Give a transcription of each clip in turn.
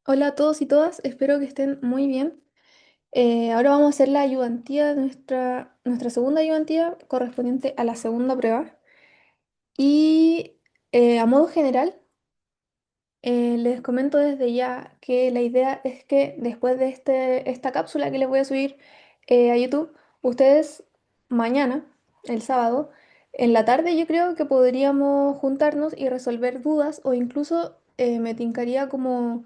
Hola a todos y todas, espero que estén muy bien. Ahora vamos a hacer la ayudantía, nuestra segunda ayudantía correspondiente a la segunda prueba. Y a modo general, les comento desde ya que la idea es que después de esta cápsula que les voy a subir a YouTube, ustedes mañana, el sábado, en la tarde yo creo que podríamos juntarnos y resolver dudas o incluso me tincaría como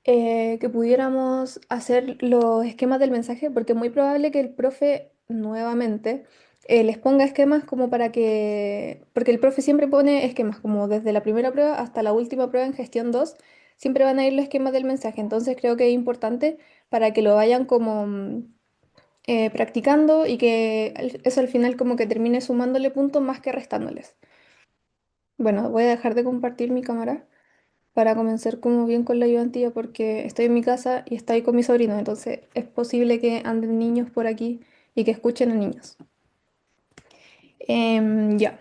que pudiéramos hacer los esquemas del mensaje, porque es muy probable que el profe nuevamente les ponga esquemas como para que, porque el profe siempre pone esquemas, como desde la primera prueba hasta la última prueba en gestión 2 siempre van a ir los esquemas del mensaje, entonces creo que es importante para que lo vayan como practicando y que eso al final como que termine sumándole puntos más que restándoles. Bueno, voy a dejar de compartir mi cámara para comenzar como bien con la ayudantía porque estoy en mi casa y estoy con mis sobrinos, entonces es posible que anden niños por aquí y que escuchen a niños. Ya.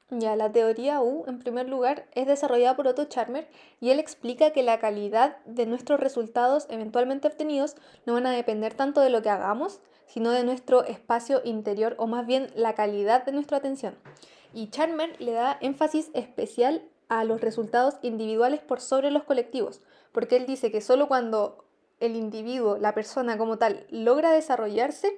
Ya, la teoría U, en primer lugar, es desarrollada por Otto Scharmer y él explica que la calidad de nuestros resultados eventualmente obtenidos no van a depender tanto de lo que hagamos, sino de nuestro espacio interior o más bien la calidad de nuestra atención. Y Scharmer le da énfasis especial a los resultados individuales por sobre los colectivos, porque él dice que solo cuando el individuo, la persona como tal, logra desarrollarse,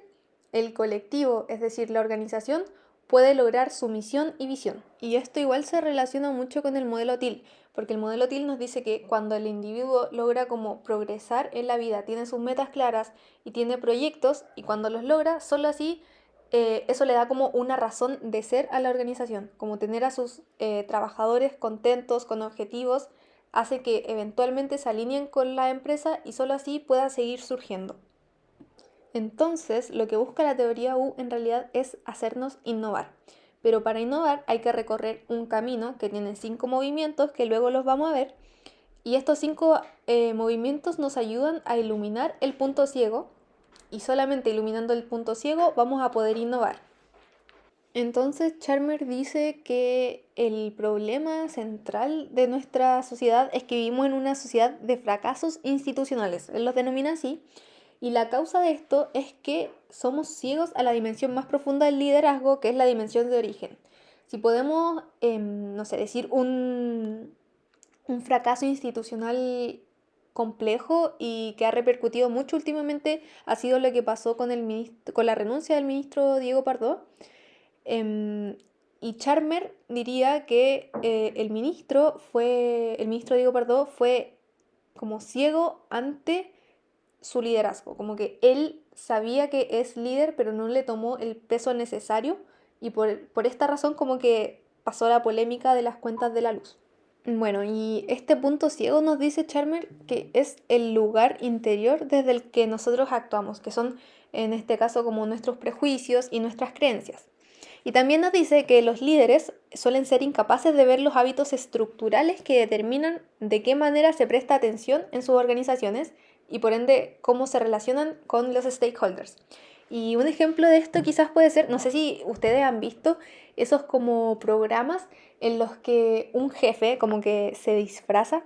el colectivo, es decir, la organización, puede lograr su misión y visión. Y esto igual se relaciona mucho con el modelo TIL, porque el modelo TIL nos dice que cuando el individuo logra como progresar en la vida, tiene sus metas claras y tiene proyectos, y cuando los logra, solo así eso le da como una razón de ser a la organización, como tener a sus trabajadores contentos, con objetivos, hace que eventualmente se alineen con la empresa y solo así pueda seguir surgiendo. Entonces, lo que busca la teoría U en realidad es hacernos innovar. Pero para innovar hay que recorrer un camino que tiene 5 movimientos que luego los vamos a ver. Y estos 5 movimientos nos ayudan a iluminar el punto ciego. Y solamente iluminando el punto ciego vamos a poder innovar. Entonces, Charmer dice que el problema central de nuestra sociedad es que vivimos en una sociedad de fracasos institucionales. Él los denomina así. Y la causa de esto es que somos ciegos a la dimensión más profunda del liderazgo, que es la dimensión de origen. Si podemos, no sé, decir un fracaso institucional complejo y que ha repercutido mucho últimamente, ha sido lo que pasó con, con la renuncia del ministro Diego Pardo. Em, y Charmer diría que el ministro Diego Pardo fue como ciego ante su liderazgo, como que él sabía que es líder, pero no le tomó el peso necesario y por esta razón como que pasó la polémica de las cuentas de la luz. Bueno, y este punto ciego nos dice Charmer que es el lugar interior desde el que nosotros actuamos, que son en este caso como nuestros prejuicios y nuestras creencias. Y también nos dice que los líderes suelen ser incapaces de ver los hábitos estructurales que determinan de qué manera se presta atención en sus organizaciones y por ende cómo se relacionan con los stakeholders. Y un ejemplo de esto quizás puede ser, no sé si ustedes han visto esos como programas en los que un jefe como que se disfraza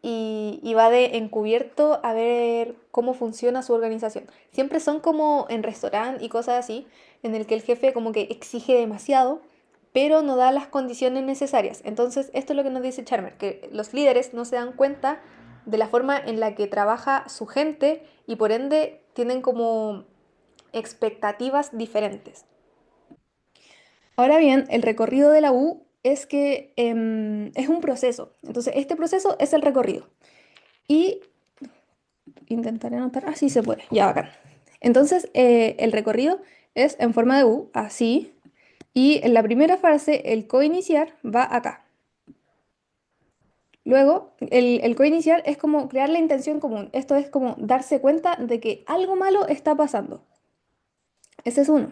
y va de encubierto a ver cómo funciona su organización. Siempre son como en restaurante y cosas así, en el que el jefe como que exige demasiado, pero no da las condiciones necesarias. Entonces, esto es lo que nos dice Charmer, que los líderes no se dan cuenta de la forma en la que trabaja su gente y por ende tienen como expectativas diferentes. Ahora bien, el recorrido de la U es que es un proceso. Entonces, este proceso es el recorrido. Y intentaré anotar. Así se puede. Ya, bacán. Entonces, el recorrido es en forma de U, así. Y en la primera fase, el coiniciar va acá. Luego, el coiniciar es como crear la intención común. Esto es como darse cuenta de que algo malo está pasando. Ese es uno.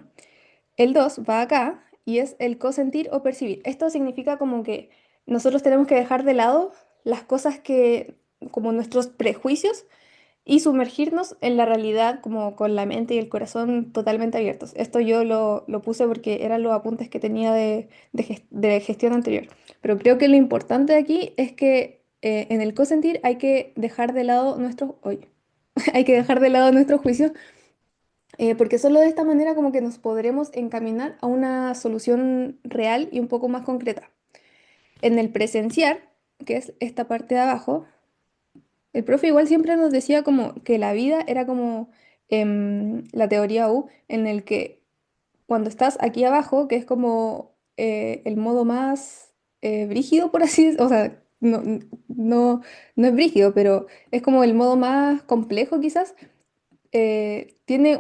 El 2 va acá y es el cosentir o percibir. Esto significa como que nosotros tenemos que dejar de lado las cosas que, como nuestros prejuicios, y sumergirnos en la realidad como con la mente y el corazón totalmente abiertos. Esto yo lo puse porque eran los apuntes que tenía de gestión anterior. Pero creo que lo importante aquí es que en el cosentir hay que dejar de lado hay que dejar de lado nuestros juicios, porque solo de esta manera como que nos podremos encaminar a una solución real y un poco más concreta. En el presenciar, que es esta parte de abajo, el profe igual siempre nos decía como que la vida era como la teoría U, en el que cuando estás aquí abajo, que es como el modo más brígido, por así decirlo, o sea, no es brígido, pero es como el modo más complejo quizás, tiene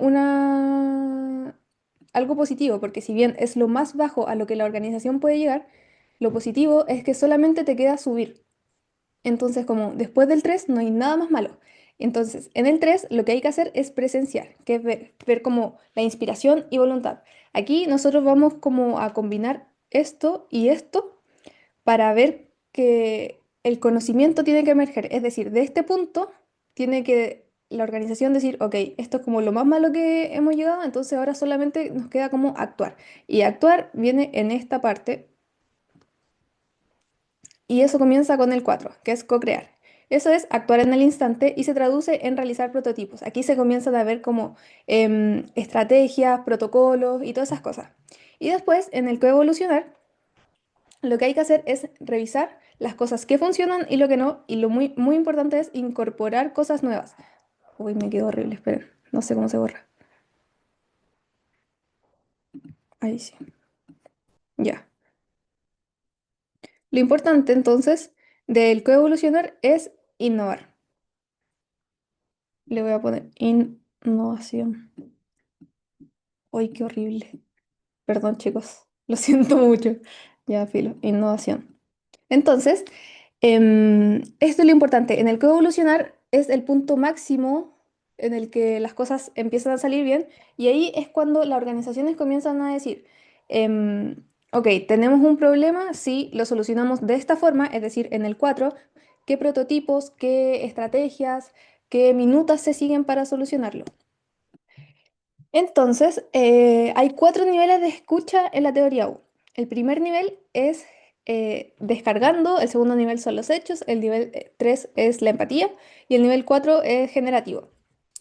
algo positivo, porque si bien es lo más bajo a lo que la organización puede llegar, lo positivo es que solamente te queda subir. Entonces, como después del 3 no hay nada más malo. Entonces, en el 3 lo que hay que hacer es presenciar, que es ver como la inspiración y voluntad. Aquí nosotros vamos como a combinar esto y esto para ver que el conocimiento tiene que emerger. Es decir, de este punto tiene que la organización decir, ok, esto es como lo más malo que hemos llegado, entonces ahora solamente nos queda como actuar. Y actuar viene en esta parte y eso comienza con el 4, que es co-crear. Eso es actuar en el instante y se traduce en realizar prototipos. Aquí se comienzan a ver como estrategias, protocolos y todas esas cosas. Y después, en el coevolucionar, lo que hay que hacer es revisar las cosas que funcionan y lo que no. Y lo muy importante es incorporar cosas nuevas. Uy, me quedó horrible, esperen. No sé cómo se borra. Ahí sí. Ya. Lo importante entonces del coevolucionar es innovar. Le voy a poner innovación. Uy, qué horrible. Perdón, chicos. Lo siento mucho. Ya, filo. Innovación. Entonces, esto es lo importante. En el coevolucionar es el punto máximo en el que las cosas empiezan a salir bien y ahí es cuando las organizaciones comienzan a decir, ok, tenemos un problema, sí, lo solucionamos de esta forma, es decir, en el 4, qué prototipos, qué estrategias, qué minutas se siguen para solucionarlo. Entonces, hay cuatro niveles de escucha en la teoría U. El primer nivel es descargando, el segundo nivel son los hechos, el nivel 3 es la empatía y el nivel 4 es generativo.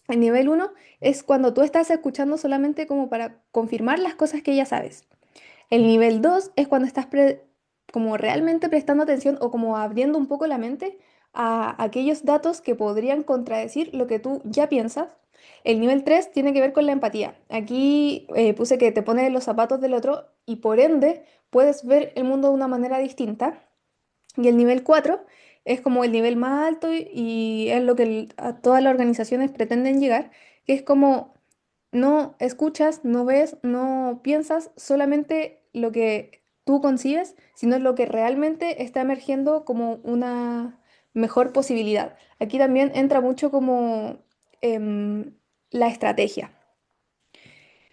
El nivel uno es cuando tú estás escuchando solamente como para confirmar las cosas que ya sabes. El nivel 2 es cuando estás como realmente prestando atención o como abriendo un poco la mente a aquellos datos que podrían contradecir lo que tú ya piensas. El nivel 3 tiene que ver con la empatía. Aquí puse que te pones en los zapatos del otro y por ende puedes ver el mundo de una manera distinta. Y el nivel 4 es como el nivel más alto y es lo que a todas las organizaciones pretenden llegar, que es como no escuchas, no ves, no piensas solamente lo que tú concibes, sino lo que realmente está emergiendo como una mejor posibilidad. Aquí también entra mucho como em, la estrategia.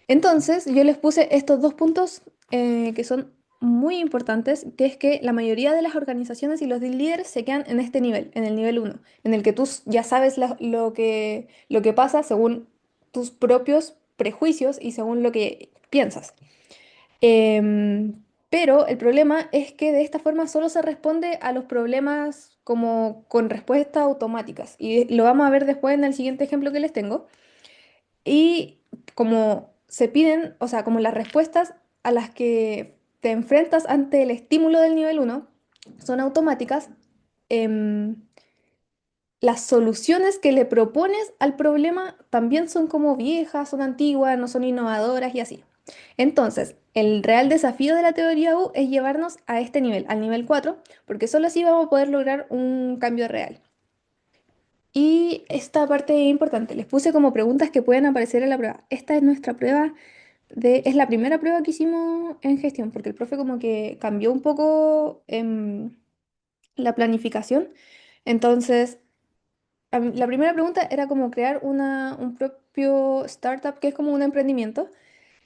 Entonces, yo les puse estos dos puntos que son muy importantes, que es que la mayoría de las organizaciones y los líderes se quedan en este nivel, en el nivel uno, en el que tú ya sabes lo que pasa según tus propios prejuicios y según lo que piensas. Em, pero el problema es que de esta forma solo se responde a los problemas como con respuestas automáticas. Y lo vamos a ver después en el siguiente ejemplo que les tengo. Y como se piden, o sea, como las respuestas a las que te enfrentas ante el estímulo del nivel uno son automáticas, em, las soluciones que le propones al problema también son como viejas, son antiguas, no son innovadoras y así. Entonces, el real desafío de la teoría U es llevarnos a este nivel, al nivel 4 porque solo así vamos a poder lograr un cambio real. Y esta parte es importante, les puse como preguntas que pueden aparecer en la prueba. Esta es nuestra prueba es la primera prueba que hicimos en gestión, porque el profe como que cambió un poco la planificación. Entonces, la primera pregunta era como crear un propio startup, que es como un emprendimiento.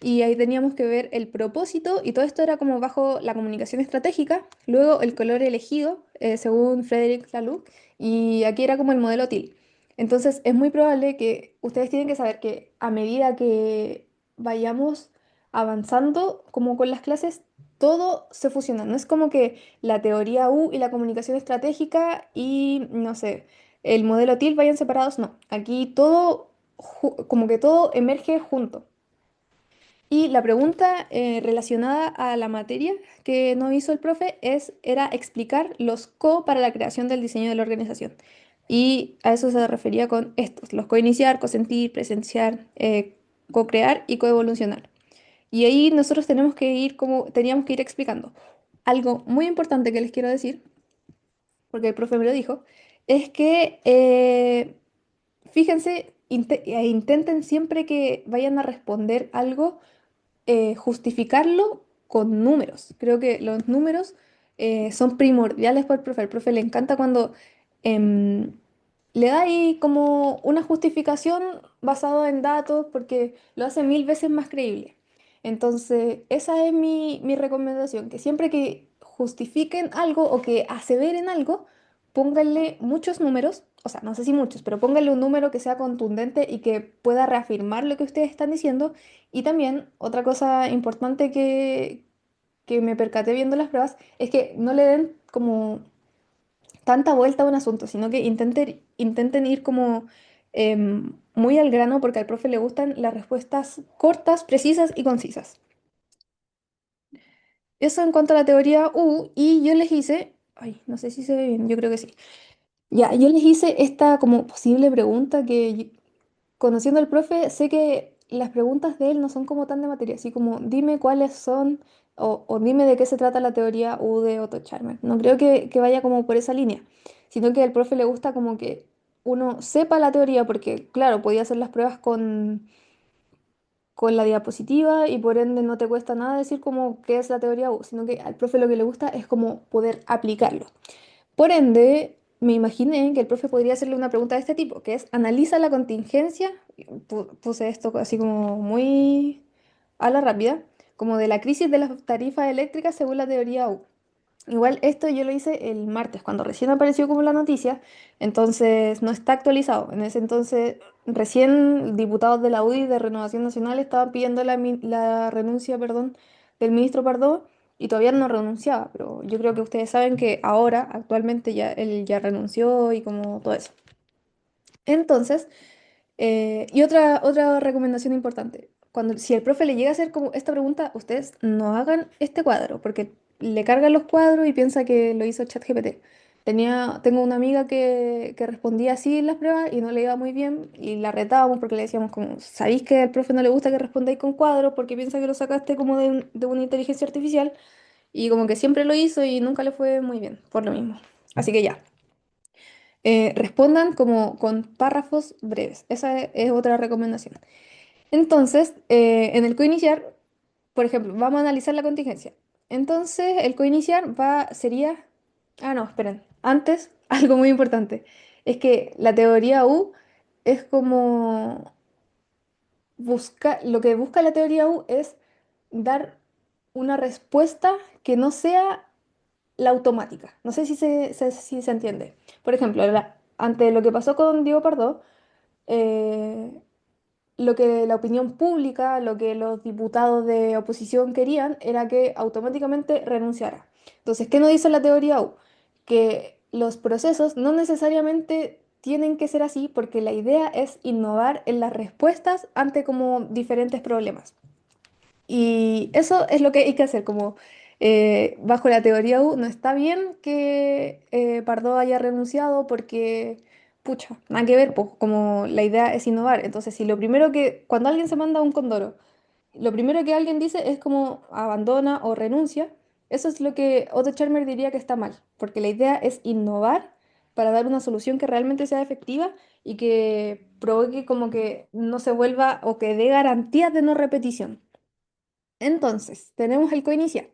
Y ahí teníamos que ver el propósito y todo esto era como bajo la comunicación estratégica, luego el color elegido según Frederick Laloux y aquí era como el modelo TIL. Entonces es muy probable que ustedes tienen que saber que a medida que vayamos avanzando como con las clases, todo se fusiona. No es como que la teoría U y la comunicación estratégica y, no sé, el modelo TIL vayan separados. No, aquí todo, como que todo emerge junto. Y la pregunta relacionada a la materia que nos hizo el profe era explicar los co para la creación del diseño de la organización. Y a eso se refería con estos, los co-iniciar, co-sentir, presenciar, co-crear y co-evolucionar. Y ahí nosotros teníamos que ir explicando. Algo muy importante que les quiero decir, porque el profe me lo dijo, es que fíjense e intenten siempre que vayan a responder algo, justificarlo con números. Creo que los números son primordiales para el profe. Al profe le encanta cuando em, le da ahí como una justificación basada en datos porque lo hace mil veces más creíble. Entonces, esa es mi recomendación, que siempre que justifiquen algo o que aseveren algo, pónganle muchos números, o sea, no sé si muchos, pero pónganle un número que sea contundente y que pueda reafirmar lo que ustedes están diciendo. Y también otra cosa importante que me percaté viendo las pruebas es que no le den como tanta vuelta a un asunto, sino que intenten ir como muy al grano porque al profe le gustan las respuestas cortas, precisas y concisas. Eso en cuanto a la teoría U, y yo les hice, ay, no sé si se ve bien, yo creo que sí. Ya, yo les hice esta como posible pregunta conociendo al profe, sé que las preguntas de él no son como tan de materia, así como dime cuáles son o dime de qué se trata la teoría U de Otto Scharmer. No creo que vaya como por esa línea, sino que al profe le gusta como que uno sepa la teoría, porque claro, podía hacer las pruebas con la diapositiva y por ende no te cuesta nada decir como qué es la teoría U, sino que al profe lo que le gusta es como poder aplicarlo. Por ende, me imaginé que el profe podría hacerle una pregunta de este tipo, que es, analiza la contingencia, puse esto así como muy a la rápida, como de la crisis de las tarifas eléctricas según la teoría U. Igual esto yo lo hice el martes, cuando recién apareció como la noticia, entonces no está actualizado. En ese entonces, recién diputados de la UDI de Renovación Nacional estaban pidiendo la renuncia, perdón, del ministro Pardo y todavía no renunciaba, pero yo creo que ustedes saben que ahora, actualmente, ya él ya renunció y como todo eso. Entonces, y otra recomendación importante. Si el profe le llega a hacer como esta pregunta, ustedes no hagan este cuadro, porque le cargan los cuadros y piensa que lo hizo ChatGPT. Tengo una amiga que respondía así en las pruebas y no le iba muy bien y la retábamos porque le decíamos como, ¿sabéis que al profe no le gusta que respondáis con cuadros porque piensa que lo sacaste como de una inteligencia artificial? Y como que siempre lo hizo y nunca le fue muy bien, por lo mismo. Así que ya. Respondan como con párrafos breves. Esa es otra recomendación. Entonces, en el coiniciar, por ejemplo, vamos a analizar la contingencia. Entonces, el coiniciar sería... Ah, no, esperen. Antes, algo muy importante. Es que la teoría U es como... lo que busca la teoría U es dar una respuesta que no sea la automática. No sé si se entiende. Por ejemplo, ante lo que pasó con Diego Pardo, eh, lo que la opinión pública, lo que los diputados de oposición querían era que automáticamente renunciara. Entonces, ¿qué nos dice la teoría U? Que los procesos no necesariamente tienen que ser así porque la idea es innovar en las respuestas ante como diferentes problemas. Y eso es lo que hay que hacer, como bajo la teoría U no está bien que Pardo haya renunciado porque, pucha, nada que ver, pues como la idea es innovar. Entonces, si cuando alguien se manda a un condoro, lo primero que alguien dice es como abandona o renuncia, eso es lo que Otto Scharmer diría que está mal, porque la idea es innovar para dar una solución que realmente sea efectiva y que provoque como que no se vuelva o que dé garantías de no repetición. Entonces, tenemos el coiniciar.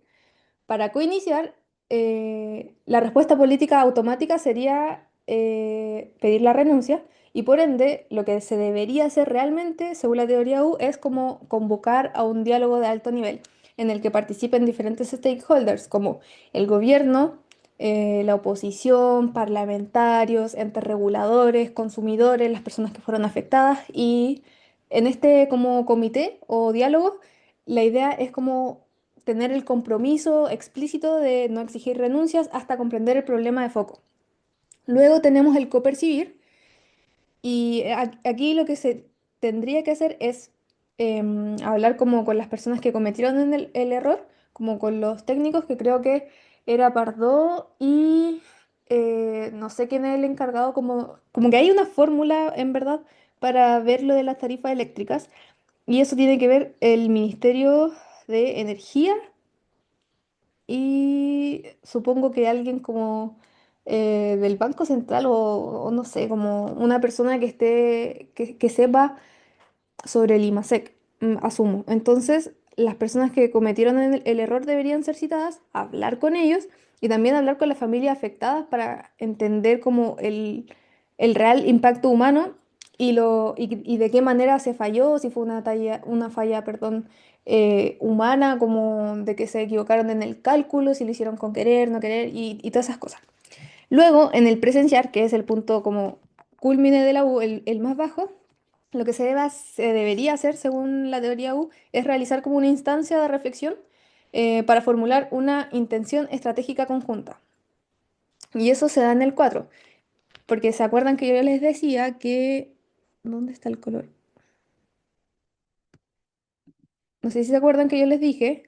Para coiniciar, la respuesta política automática sería pedir la renuncia y por ende lo que se debería hacer realmente, según la teoría U, es como convocar a un diálogo de alto nivel en el que participen diferentes stakeholders como el gobierno, la oposición, parlamentarios, entes reguladores, consumidores, las personas que fueron afectadas y en este como comité o diálogo, la idea es como tener el compromiso explícito de no exigir renuncias hasta comprender el problema de foco. Luego tenemos el copercibir y aquí lo que se tendría que hacer es hablar como con las personas que cometieron el error, como con los técnicos, que creo que era Pardo y no sé quién es el encargado, como que hay una fórmula en verdad para ver lo de las tarifas eléctricas y eso tiene que ver el Ministerio de Energía y supongo que alguien como del Banco Central o no sé, como una persona que esté, que sepa sobre el IMASEC, asumo. Entonces, las personas que cometieron el error deberían ser citadas, hablar con ellos y también hablar con las familias afectadas para entender como el real impacto humano y de qué manera se falló, si fue una falla, perdón, humana, como de que se equivocaron en el cálculo, si lo hicieron con querer, no querer y todas esas cosas. Luego, en el presenciar, que es el punto como culmine de la U, el más bajo, lo que se debería hacer, según la teoría U, es realizar como una instancia de reflexión para formular una intención estratégica conjunta. Y eso se da en el 4 porque se acuerdan que yo les decía que... ¿Dónde está el color? No sé si se acuerdan que yo les dije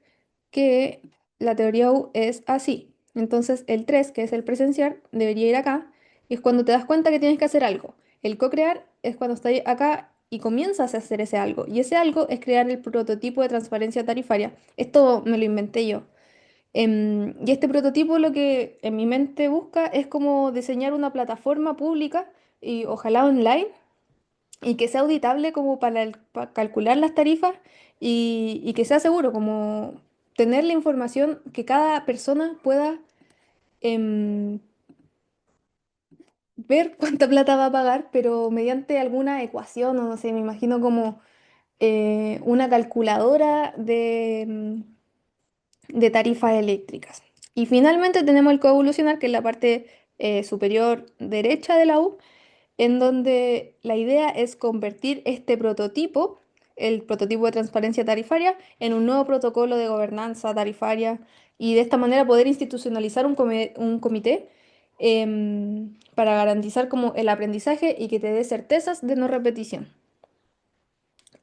que la teoría U es así. Entonces el 3 que es el presenciar, debería ir acá. Y es cuando te das cuenta que tienes que hacer algo. El co-crear es cuando estás acá y comienzas a hacer ese algo. Y ese algo es crear el prototipo de transparencia tarifaria. Esto me lo inventé yo. Y este prototipo lo que en mi mente busca es como diseñar una plataforma pública y ojalá online y que sea auditable como para calcular las tarifas y que sea seguro, como tener la información que cada persona pueda em, ver cuánta plata va a pagar, pero mediante alguna ecuación o no sé, me imagino como una calculadora de tarifas eléctricas. Y finalmente tenemos el coevolucionar, que es la parte superior derecha de la U, en donde la idea es convertir este prototipo, el prototipo de transparencia tarifaria, en un nuevo protocolo de gobernanza tarifaria y de esta manera poder institucionalizar un comité para garantizar como el aprendizaje y que te dé certezas de no repetición.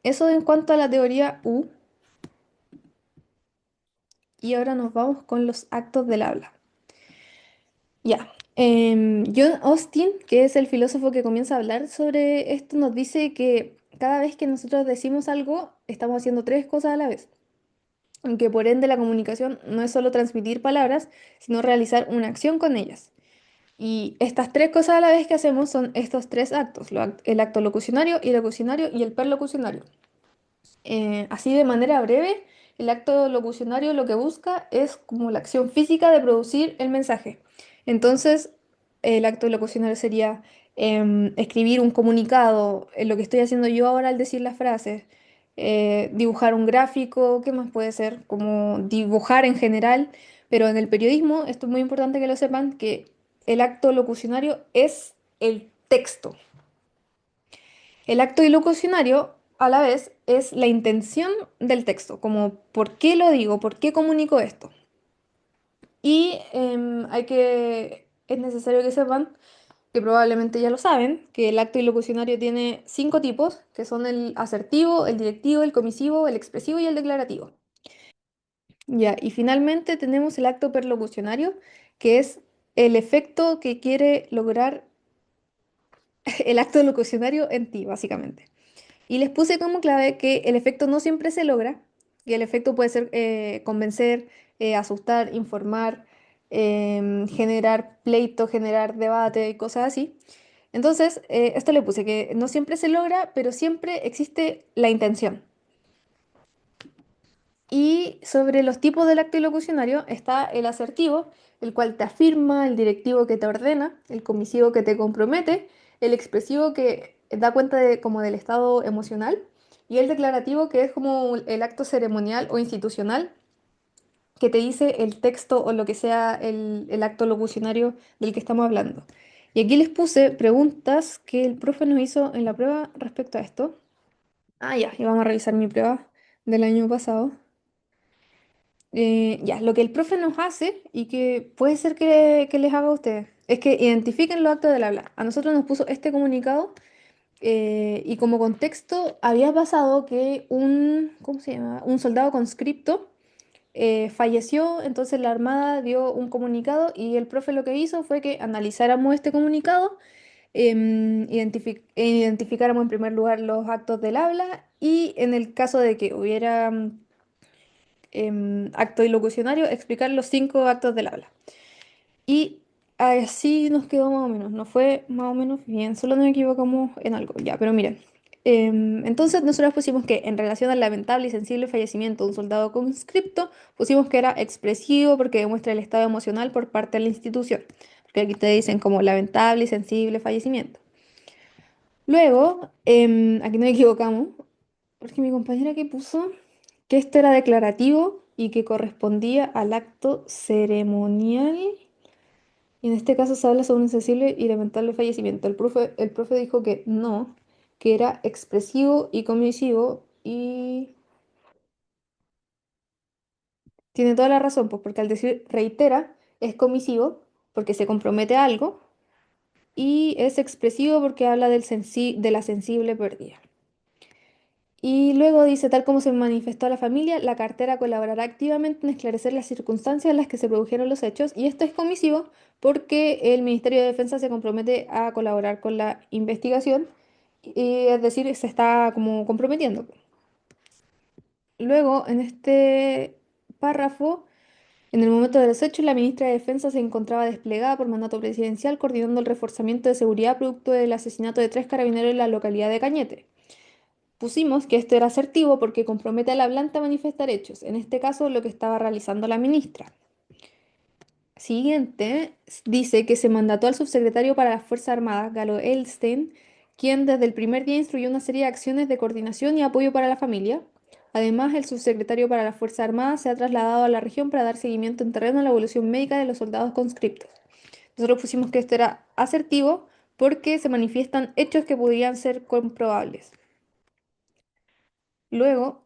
Eso en cuanto a la teoría U, y ahora nos vamos con los actos del habla. Ya. John Austin, que es el filósofo que comienza a hablar sobre esto, nos dice que cada vez que nosotros decimos algo, estamos haciendo tres cosas a la vez. Aunque por ende la comunicación no es solo transmitir palabras, sino realizar una acción con ellas. Y estas tres cosas a la vez que hacemos son estos tres actos, el acto locucionario, ilocucionario y el perlocucionario. Así de manera breve, el acto locucionario lo que busca es como la acción física de producir el mensaje. Entonces, el acto locucionario sería escribir un comunicado, lo que estoy haciendo yo ahora al decir las frases, dibujar un gráfico, ¿qué más puede ser? Como dibujar en general, pero en el periodismo, esto es muy importante que lo sepan, que el acto locucionario es el texto. El acto ilocucionario, a la vez, es la intención del texto, como por qué lo digo, por qué comunico esto. Y es necesario que sepan, que probablemente ya lo saben, que el acto ilocucionario tiene cinco tipos, que son el asertivo, el directivo, el comisivo, el expresivo y el declarativo. Ya, y finalmente tenemos el acto perlocucionario, que es el efecto que quiere lograr el acto locucionario en ti, básicamente. Y les puse como clave que el efecto no siempre se logra, y el efecto puede ser convencer, asustar, informar, generar pleito, generar debate y cosas así. Entonces, esto le puse que no siempre se logra, pero siempre existe la intención. Y sobre los tipos del acto ilocucionario está el asertivo, el cual te afirma, el directivo que te ordena, el comisivo que te compromete, el expresivo que da cuenta de, como del estado emocional y el declarativo que es como el acto ceremonial o institucional que te dice el texto o lo que sea el acto locucionario del que estamos hablando. Y aquí les puse preguntas que el profe nos hizo en la prueba respecto a esto. Ah, ya, y vamos a revisar mi prueba del año pasado. Ya, lo que el profe nos hace y que puede ser que les haga a ustedes es que identifiquen los actos del habla. A nosotros nos puso este comunicado y como contexto había pasado que ¿cómo se llama? Un soldado conscripto falleció, entonces la Armada dio un comunicado y el profe lo que hizo fue que analizáramos este comunicado, identificáramos en primer lugar los actos del habla y en el caso de que hubiera acto ilocucionario, explicar los 5 actos del habla. Y así nos quedó más o menos, no fue más o menos bien, solo nos equivocamos en algo, ya, pero miren. Entonces nosotros pusimos que en relación al lamentable y sensible fallecimiento de un soldado conscripto, pusimos que era expresivo porque demuestra el estado emocional por parte de la institución. Porque aquí te dicen como lamentable y sensible fallecimiento. Luego, aquí nos equivocamos, porque mi compañera que puso que esto era declarativo y que correspondía al acto ceremonial. Y en este caso se habla sobre un sensible y lamentable fallecimiento. El profe dijo que no, que era expresivo y comisivo y tiene toda la razón, pues porque al decir reitera es comisivo porque se compromete a algo y es expresivo porque habla de la sensible pérdida. Y luego dice, tal como se manifestó a la familia, la cartera colaborará activamente en esclarecer las circunstancias en las que se produjeron los hechos, y esto es comisivo porque el Ministerio de Defensa se compromete a colaborar con la investigación, y, es decir, se está como comprometiendo. Luego, en este párrafo, en el momento de los hechos, la ministra de Defensa se encontraba desplegada por mandato presidencial coordinando el reforzamiento de seguridad producto del asesinato de 3 carabineros en la localidad de Cañete. Pusimos que esto era asertivo porque compromete al hablante a manifestar hechos, en este caso lo que estaba realizando la ministra. Siguiente, dice que se mandató al subsecretario para las Fuerzas Armadas, Galo Elstein, quien desde el primer día instruyó una serie de acciones de coordinación y apoyo para la familia. Además, el subsecretario para las Fuerzas Armadas se ha trasladado a la región para dar seguimiento en terreno a la evolución médica de los soldados conscriptos. Nosotros pusimos que esto era asertivo porque se manifiestan hechos que podrían ser comprobables. Luego,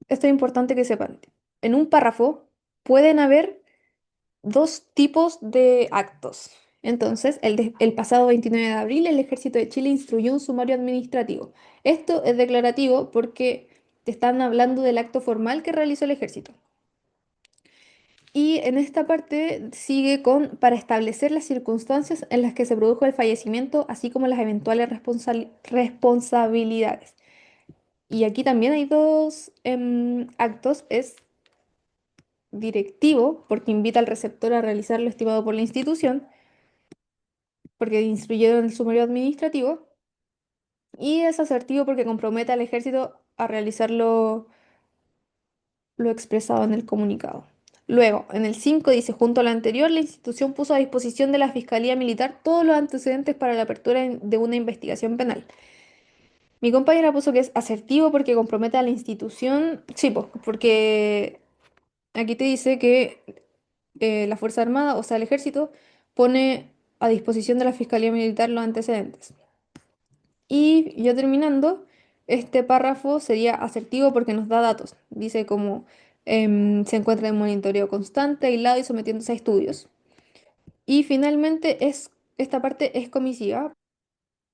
esto es importante que sepan. En un párrafo pueden haber 2 tipos de actos. Entonces, el pasado 29 de abril, el Ejército de Chile instruyó un sumario administrativo. Esto es declarativo porque te están hablando del acto formal que realizó el Ejército. Y en esta parte sigue con para establecer las circunstancias en las que se produjo el fallecimiento, así como las eventuales responsabilidades. Y aquí también hay 2 actos. Es directivo, porque invita al receptor a realizar lo estimado por la institución, porque instruyeron el sumario administrativo. Y es asertivo porque compromete al ejército a realizar lo expresado en el comunicado. Luego, en el 5 dice, junto a lo anterior, la institución puso a disposición de la Fiscalía Militar todos los antecedentes para la apertura de una investigación penal. Mi compañera puso que es asertivo porque compromete a la institución, sí, porque aquí te dice que la Fuerza Armada, o sea, el ejército, pone a disposición de la Fiscalía Militar los antecedentes. Y ya terminando, este párrafo sería asertivo porque nos da datos. Dice como se encuentra en monitoreo constante, aislado y sometiéndose a estudios. Y finalmente esta parte es comisiva.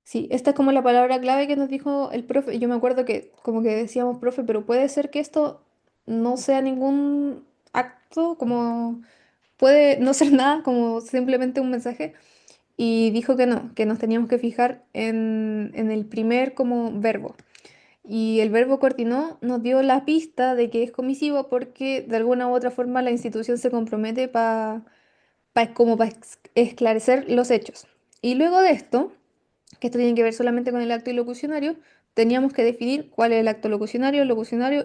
Sí, esta es como la palabra clave que nos dijo el profe. Yo me acuerdo que como que decíamos, profe, pero puede ser que esto no sea ningún acto, como puede no ser nada, como simplemente un mensaje. Y dijo que no, que nos teníamos que fijar en el primer como verbo. Y el verbo coordinó nos dio la pista de que es comisivo porque de alguna u otra forma la institución se compromete como para esclarecer los hechos. Y luego de esto, que esto tiene que ver solamente con el acto ilocucionario, teníamos que definir cuál es el acto locucionario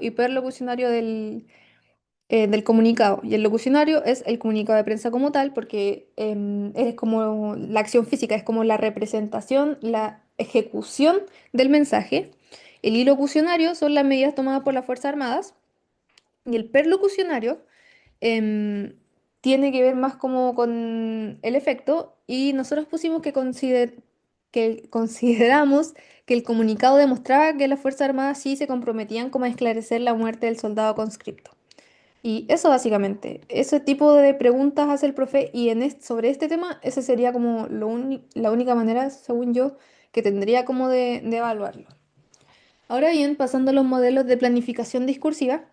y perlocucionario del comunicado. Y el locucionario es el comunicado de prensa como tal, porque es como la acción física, es como la representación, la ejecución del mensaje. El ilocucionario son las medidas tomadas por las Fuerzas Armadas. Y el perlocucionario em, tiene que ver más como con el efecto. Y nosotros pusimos que consideramos que el comunicado demostraba que las Fuerzas Armadas sí se comprometían como a esclarecer la muerte del soldado conscripto. Y eso básicamente, ese tipo de preguntas hace el profe y sobre este tema, esa sería como la única manera, según yo, que tendría como de evaluarlo. Ahora bien, pasando a los modelos de planificación discursiva,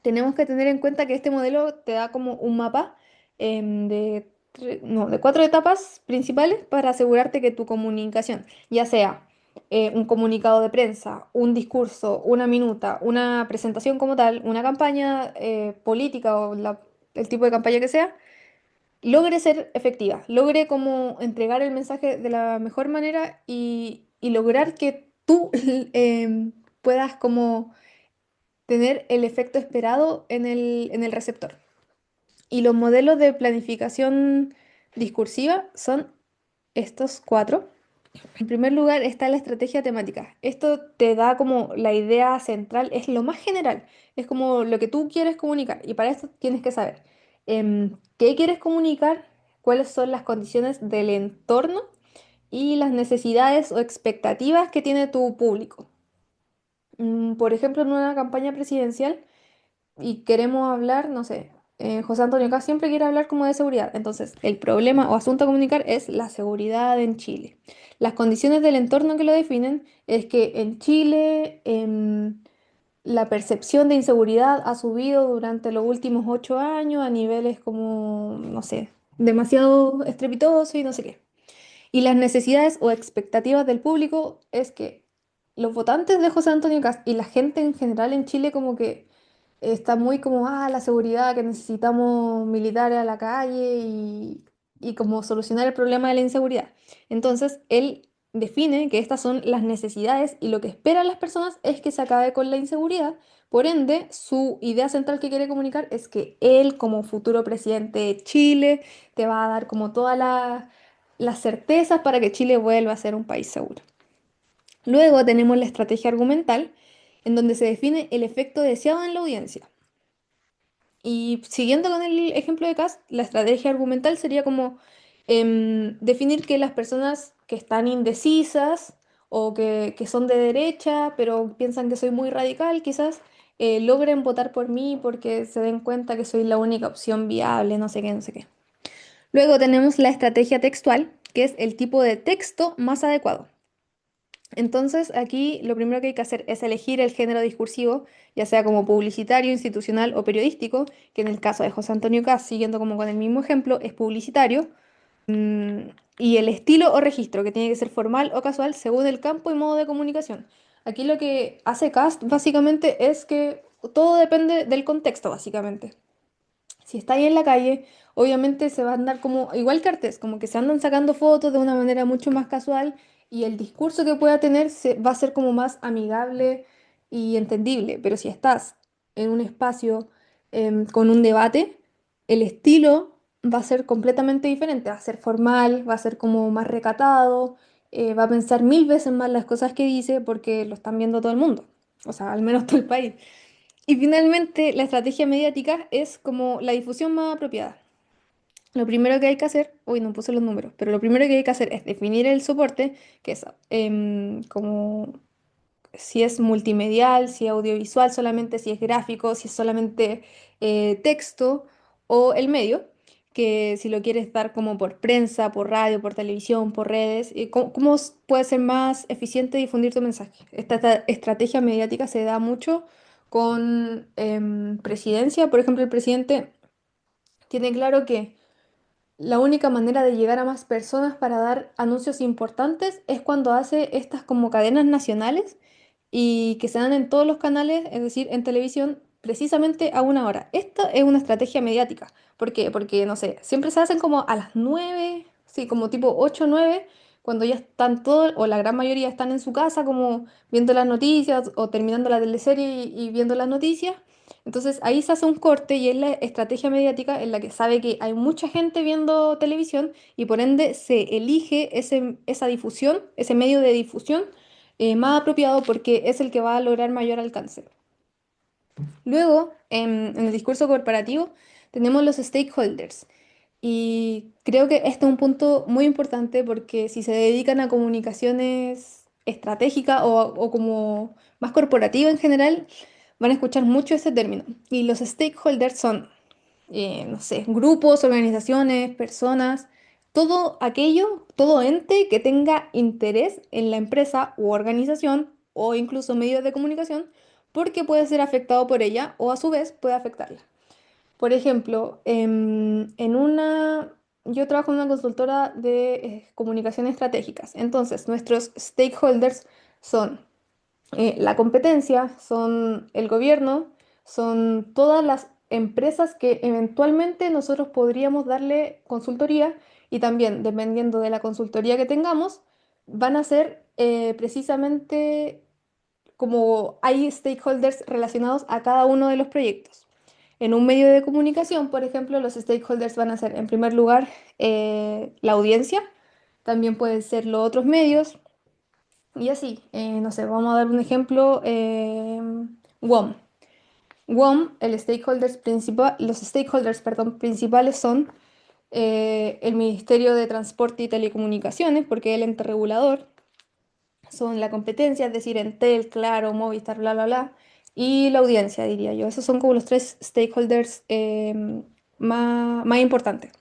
tenemos que tener en cuenta que este modelo te da como un mapa no, de cuatro etapas principales para asegurarte que tu comunicación, ya sea un comunicado de prensa, un discurso, una minuta, una presentación como tal, una campaña política o el tipo de campaña que sea, logre ser efectiva, logre como entregar el mensaje de la mejor manera y lograr que tú puedas como tener el efecto esperado en el receptor. Y los modelos de planificación discursiva son estos cuatro. En primer lugar está la estrategia temática. Esto te da como la idea central, es lo más general, es como lo que tú quieres comunicar. Y para esto tienes que saber qué quieres comunicar, cuáles son las condiciones del entorno y las necesidades o expectativas que tiene tu público. Por ejemplo, en una campaña presidencial, y queremos hablar, no sé, José Antonio Caz siempre quiere hablar como de seguridad. Entonces, el problema o asunto a comunicar es la seguridad en Chile. Las condiciones del entorno que lo definen es que en Chile la percepción de inseguridad ha subido durante los últimos 8 años a niveles como, no sé, demasiado estrepitosos y no sé qué. Y las necesidades o expectativas del público es que los votantes de José Antonio Caz y la gente en general en Chile como que está muy como, la seguridad, que necesitamos militares a la calle y como solucionar el problema de la inseguridad. Entonces, él define que estas son las necesidades y lo que esperan las personas es que se acabe con la inseguridad. Por ende, su idea central que quiere comunicar es que él, como futuro presidente de Chile, te va a dar como todas las certezas para que Chile vuelva a ser un país seguro. Luego tenemos la estrategia argumental, en donde se define el efecto deseado en la audiencia. Y siguiendo con el ejemplo de Kast, la estrategia argumental sería como definir que las personas que están indecisas o que son de derecha, pero piensan que soy muy radical, quizás logren votar por mí porque se den cuenta que soy la única opción viable, no sé qué, no sé qué. Luego tenemos la estrategia textual, que es el tipo de texto más adecuado. Entonces, aquí lo primero que hay que hacer es elegir el género discursivo, ya sea como publicitario, institucional o periodístico, que en el caso de José Antonio Caz, siguiendo como con el mismo ejemplo, es publicitario, y el estilo o registro, que tiene que ser formal o casual según el campo y modo de comunicación. Aquí lo que hace Cast básicamente es que todo depende del contexto, básicamente. Si está ahí en la calle, obviamente se va a andar como, igual que Artés, como que se andan sacando fotos de una manera mucho más casual y el discurso que pueda tener va a ser como más amigable y entendible. Pero si estás en un espacio con un debate, el estilo va a ser completamente diferente, va a ser formal, va a ser como más recatado, va a pensar mil veces más las cosas que dice porque lo están viendo todo el mundo, o sea, al menos todo el país. Y finalmente, la estrategia mediática es como la difusión más apropiada. Lo primero que hay que hacer, uy, no puse los números, pero lo primero que hay que hacer es definir el soporte, que es como si es multimedial, si es audiovisual solamente, si es gráfico, si es solamente texto o el medio, que si lo quieres dar como por prensa, por radio, por televisión, por redes, cómo puede ser más eficiente difundir tu mensaje. Esta estrategia mediática se da mucho con presidencia. Por ejemplo, el presidente tiene claro que la única manera de llegar a más personas para dar anuncios importantes es cuando hace estas como cadenas nacionales y que se dan en todos los canales, es decir, en televisión, precisamente a una hora. Esta es una estrategia mediática. ¿Por qué? Porque, no sé, siempre se hacen como a las 9, sí, como tipo 8 o 9, cuando ya están todos, o la gran mayoría están en su casa, como viendo las noticias o terminando la teleserie y viendo las noticias. Entonces ahí se hace un corte y es la estrategia mediática en la que sabe que hay mucha gente viendo televisión y por ende se elige esa difusión, ese medio de difusión más apropiado porque es el que va a lograr mayor alcance. Luego, en el discurso corporativo, tenemos los stakeholders. Y creo que este es un punto muy importante porque si se dedican a comunicaciones estratégicas o como más corporativa en general, van a escuchar mucho este término. Y los stakeholders son, no sé, grupos, organizaciones, personas, todo aquello, todo ente que tenga interés en la empresa u organización o incluso medios de comunicación, porque puede ser afectado por ella o a su vez puede afectarla. Por ejemplo, yo trabajo en una consultora de comunicaciones estratégicas. Entonces, nuestros stakeholders son la competencia, son el gobierno, son todas las empresas que eventualmente nosotros podríamos darle consultoría y también, dependiendo de la consultoría que tengamos, van a ser precisamente como hay stakeholders relacionados a cada uno de los proyectos. En un medio de comunicación, por ejemplo, los stakeholders van a ser, en primer lugar, la audiencia, también pueden ser los otros medios, y así, no sé, vamos a dar un ejemplo, WOM. WOM, los stakeholders, perdón, principales son el Ministerio de Transporte y Telecomunicaciones, porque es el ente regulador, son la competencia, es decir, Entel, Claro, Movistar, bla, bla, bla, y la audiencia, diría yo. Esos son como los tres stakeholders más importantes.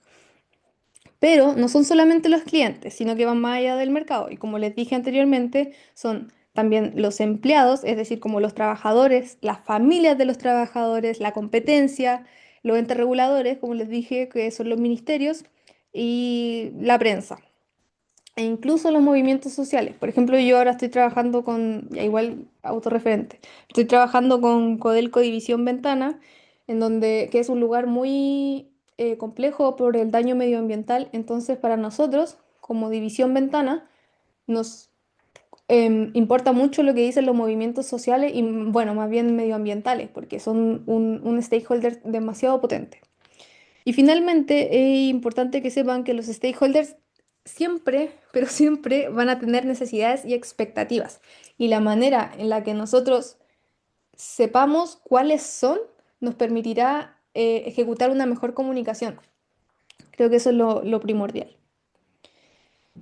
Pero no son solamente los clientes, sino que van más allá del mercado. Y como les dije anteriormente, son también los empleados, es decir, como los trabajadores, las familias de los trabajadores, la competencia, los entes reguladores, como les dije, que son los ministerios, y la prensa. E incluso los movimientos sociales. Por ejemplo, yo ahora estoy trabajando con, ya igual autorreferente, estoy trabajando con Codelco División Ventana, que es un lugar muy complejo por el daño medioambiental. Entonces, para nosotros, como División Ventana, nos importa mucho lo que dicen los movimientos sociales y, bueno, más bien medioambientales, porque son un stakeholder demasiado potente. Y finalmente, es importante que sepan que los stakeholders siempre, pero siempre van a tener necesidades y expectativas. Y la manera en la que nosotros sepamos cuáles son nos permitirá ejecutar una mejor comunicación. Creo que eso es lo primordial.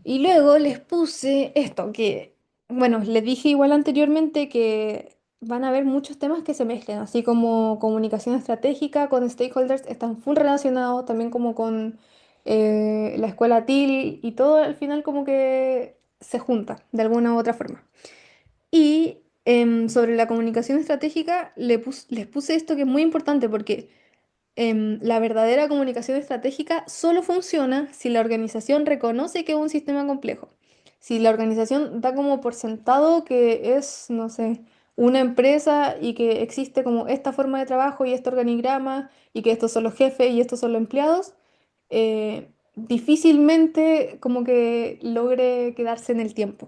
Y luego les puse esto, que, bueno, les dije igual anteriormente que van a haber muchos temas que se mezclan, así como comunicación estratégica con stakeholders están full relacionados, también como con la escuela TIL y todo al final como que se junta de alguna u otra forma. Y sobre la comunicación estratégica les puse esto que es muy importante porque la verdadera comunicación estratégica solo funciona si la organización reconoce que es un sistema complejo. Si la organización da como por sentado que es, no sé, una empresa y que existe como esta forma de trabajo y este organigrama y que estos son los jefes y estos son los empleados, difícilmente como que logre quedarse en el tiempo.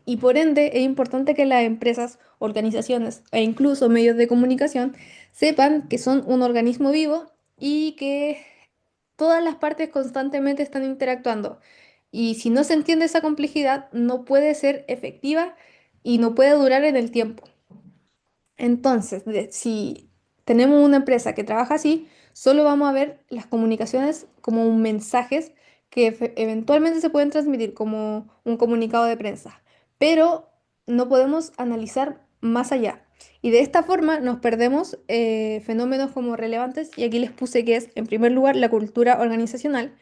Y por ende es importante que las empresas, organizaciones e incluso medios de comunicación sepan que son un organismo vivo y que todas las partes constantemente están interactuando. Y si no se entiende esa complejidad, no puede ser efectiva y no puede durar en el tiempo. Entonces, si tenemos una empresa que trabaja así, solo vamos a ver las comunicaciones como mensajes que eventualmente se pueden transmitir como un comunicado de prensa, pero no podemos analizar más allá. Y de esta forma nos perdemos fenómenos como relevantes, y aquí les puse que es, en primer lugar, la cultura organizacional,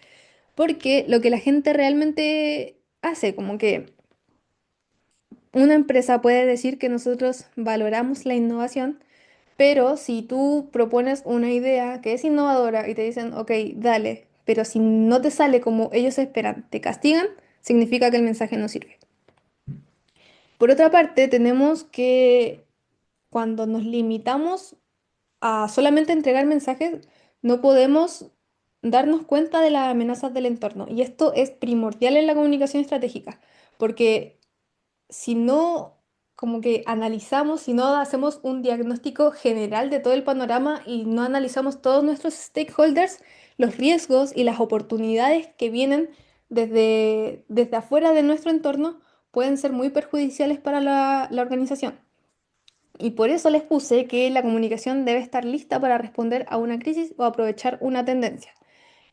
porque lo que la gente realmente hace, como que una empresa puede decir que nosotros valoramos la innovación, pero si tú propones una idea que es innovadora y te dicen, ok, dale, pero si no te sale como ellos esperan, te castigan, significa que el mensaje no sirve. Por otra parte, tenemos que cuando nos limitamos a solamente entregar mensajes, no podemos darnos cuenta de las amenazas del entorno. Y esto es primordial en la comunicación estratégica, porque si no como que analizamos, si no hacemos un diagnóstico general de todo el panorama y no analizamos todos nuestros stakeholders, los riesgos y las oportunidades que vienen desde afuera de nuestro entorno pueden ser muy perjudiciales para la organización. Y por eso les puse que la comunicación debe estar lista para responder a una crisis o aprovechar una tendencia.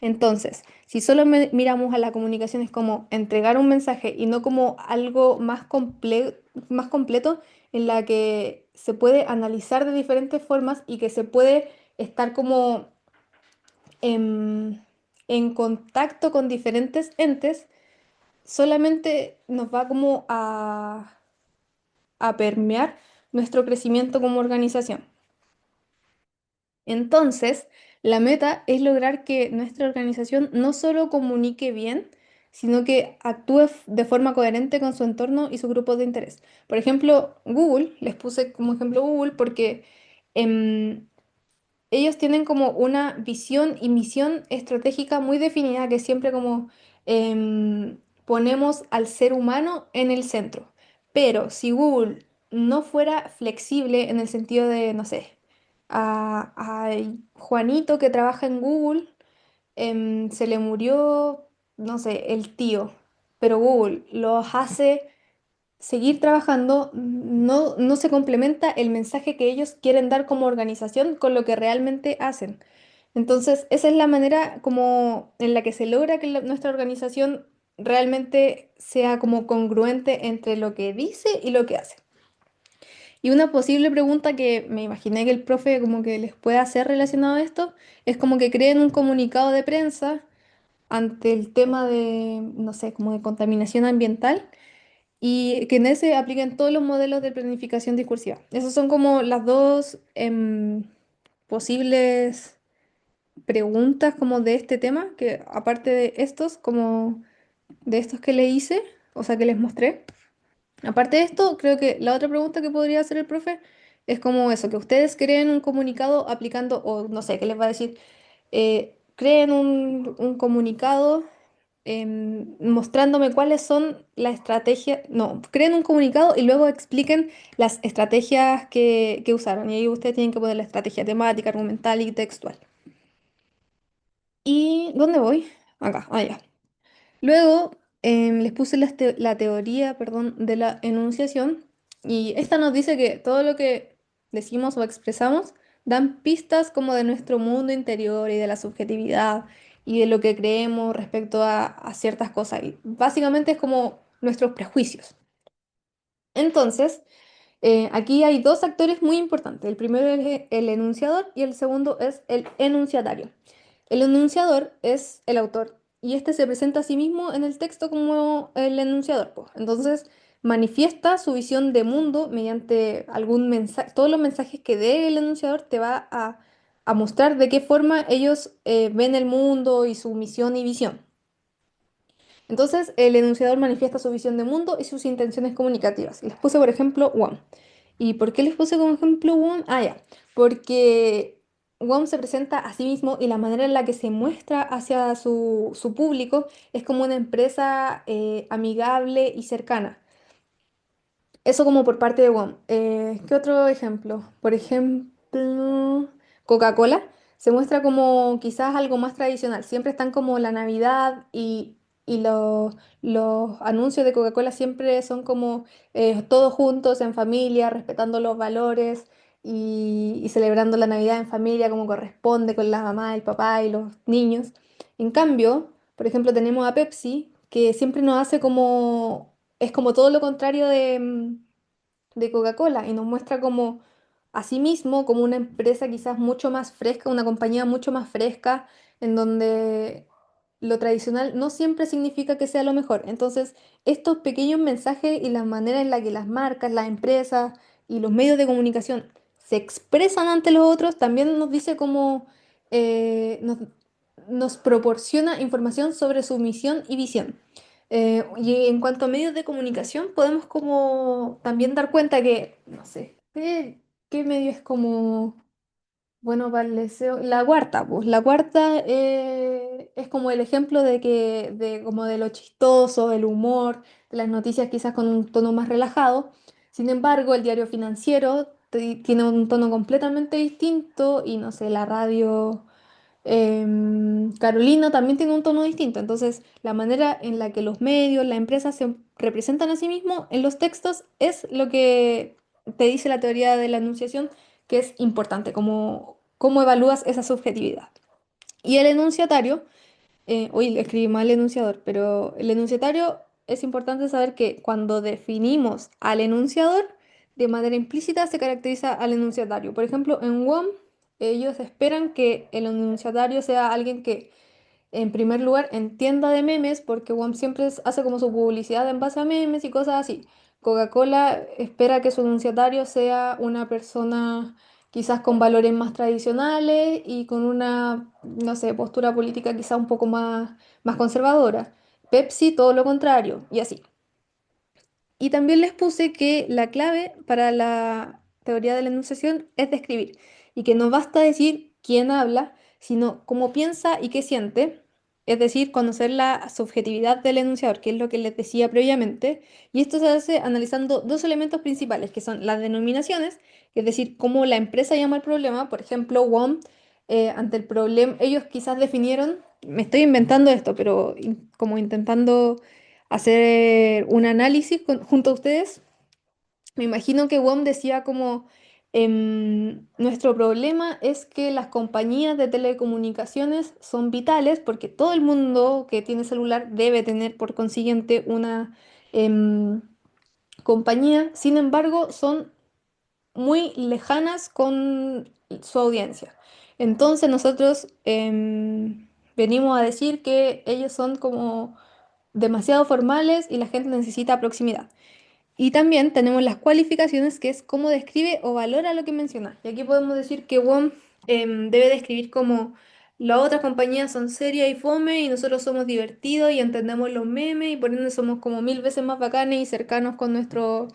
Entonces, si solo miramos a la comunicación es como entregar un mensaje y no como algo más completo en la que se puede analizar de diferentes formas y que se puede estar como en, en contacto con diferentes entes, solamente nos va como a permear nuestro crecimiento como organización. Entonces, la meta es lograr que nuestra organización no solo comunique bien, sino que actúe de forma coherente con su entorno y su grupo de interés. Por ejemplo, Google, les puse como ejemplo Google porque em, ellos tienen como una visión y misión estratégica muy definida que siempre como ponemos al ser humano en el centro. Pero si Google no fuera flexible en el sentido de, no sé, a Juanito que trabaja en Google, se le murió, no sé, el tío, pero Google los hace seguir trabajando, no se complementa el mensaje que ellos quieren dar como organización con lo que realmente hacen. Entonces, esa es la manera como en la que se logra que nuestra organización realmente sea como congruente entre lo que dice y lo que hace. Y una posible pregunta que me imaginé que el profe como que les puede hacer relacionado a esto es como que creen un comunicado de prensa ante el tema de, no sé, como de contaminación ambiental y que en ese apliquen todos los modelos de planificación discursiva. Esas son como las dos posibles preguntas como de este tema, que aparte de estos, como de estos que le hice, o sea, que les mostré. Aparte de esto, creo que la otra pregunta que podría hacer el profe es como eso, que ustedes creen un comunicado aplicando, o no sé, ¿qué les va a decir? Creen un comunicado mostrándome cuáles son las estrategias, no, creen un comunicado y luego expliquen las estrategias que usaron. Y ahí ustedes tienen que poner la estrategia temática, argumental y textual. ¿Y dónde voy? Acá, allá. Luego les puse la teoría, perdón, de la enunciación y esta nos dice que todo lo que decimos o expresamos dan pistas como de nuestro mundo interior y de la subjetividad y de lo que creemos respecto a ciertas cosas. Y básicamente es como nuestros prejuicios. Entonces, aquí hay dos actores muy importantes. El primero es el enunciador y el segundo es el enunciatario. El enunciador es el autor y este se presenta a sí mismo en el texto como el enunciador, po. Entonces, manifiesta su visión de mundo mediante algún mensaje. Todos los mensajes que dé el enunciador te va a mostrar de qué forma ellos ven el mundo y su misión y visión. Entonces, el enunciador manifiesta su visión de mundo y sus intenciones comunicativas. Les puse, por ejemplo, WOM. ¿Y por qué les puse como ejemplo WOM? Ah, ya. Porque WOM se presenta a sí mismo y la manera en la que se muestra hacia su público es como una empresa amigable y cercana. Eso como por parte de WOM. ¿Qué otro ejemplo? Por ejemplo, Coca-Cola se muestra como quizás algo más tradicional. Siempre están como la Navidad y los anuncios de Coca-Cola siempre son como todos juntos, en familia, respetando los valores y celebrando la Navidad en familia como corresponde con la mamá, el papá y los niños. En cambio, por ejemplo, tenemos a Pepsi que siempre nos hace como es como todo lo contrario de Coca-Cola y nos muestra como a sí mismo como una empresa quizás mucho más fresca, una compañía mucho más fresca, en donde lo tradicional no siempre significa que sea lo mejor. Entonces, estos pequeños mensajes y la manera en la que las marcas, las empresas y los medios de comunicación se expresan ante los otros también nos dice cómo nos proporciona información sobre su misión y visión. Y en cuanto a medios de comunicación, podemos como también dar cuenta que, no sé, ¿qué medio es como bueno para el deseo? La cuarta, pues la cuarta es como el ejemplo de que, de como de lo chistoso, del humor, de las noticias quizás con un tono más relajado. Sin embargo, el diario financiero tiene un tono completamente distinto y no sé, la radio. Carolina también tiene un tono distinto, entonces la manera en la que los medios, las empresas se representan a sí mismos en los textos es lo que te dice la teoría de la enunciación, que es importante, cómo evalúas esa subjetividad. Y el enunciatario, hoy escribí mal el enunciador, pero el enunciatario es importante saber que cuando definimos al enunciador, de manera implícita se caracteriza al enunciatario. Por ejemplo, en WOM, ellos esperan que el enunciatario sea alguien que, en primer lugar, entienda de memes, porque WOM siempre hace como su publicidad en base a memes y cosas así. Coca-Cola espera que su enunciatario sea una persona quizás con valores más tradicionales y con una, no sé, postura política quizás un poco más conservadora. Pepsi, todo lo contrario, y así. Y también les puse que la clave para la teoría de la enunciación es describir y que no basta decir quién habla, sino cómo piensa y qué siente, es decir, conocer la subjetividad del enunciador, que es lo que les decía previamente. Y esto se hace analizando dos elementos principales, que son las denominaciones, es decir, cómo la empresa llama el problema. Por ejemplo, WOM, ante el problema, ellos quizás definieron, me estoy inventando esto, pero como intentando hacer un análisis junto a ustedes. Me imagino que WOM decía como, nuestro problema es que las compañías de telecomunicaciones son vitales porque todo el mundo que tiene celular debe tener por consiguiente una em, compañía, sin embargo, son muy lejanas con su audiencia. Entonces nosotros venimos a decir que ellos son como demasiado formales y la gente necesita proximidad. Y también tenemos las cualificaciones, que es cómo describe o valora lo que menciona. Y aquí podemos decir que WOM debe describir como las otras compañías son serias y fome y nosotros somos divertidos y entendemos los memes y por ende somos como mil veces más bacanes y cercanos con nuestros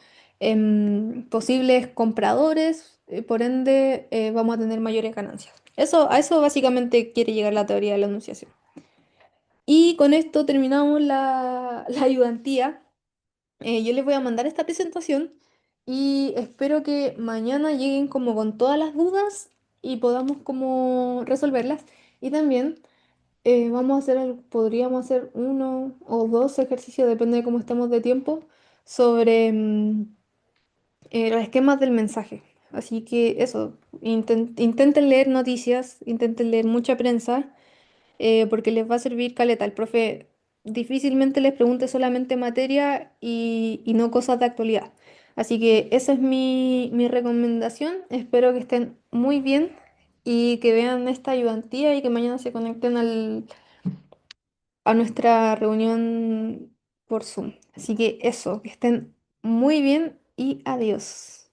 posibles compradores. Por ende vamos a tener mayores ganancias. Eso, a eso básicamente quiere llegar la teoría de la enunciación. Y con esto terminamos la ayudantía. Yo les voy a mandar esta presentación y espero que mañana lleguen como con todas las dudas y podamos como resolverlas. Y también vamos a hacer, podríamos hacer uno o dos ejercicios, depende de cómo estemos de tiempo, sobre los esquemas del mensaje. Así que eso, intenten leer noticias, intenten leer mucha prensa porque les va a servir caleta. El profe difícilmente les pregunte solamente materia y no cosas de actualidad. Así que esa es mi recomendación. Espero que estén muy bien y que vean esta ayudantía y que mañana se conecten a nuestra reunión por Zoom. Así que eso, que estén muy bien y adiós.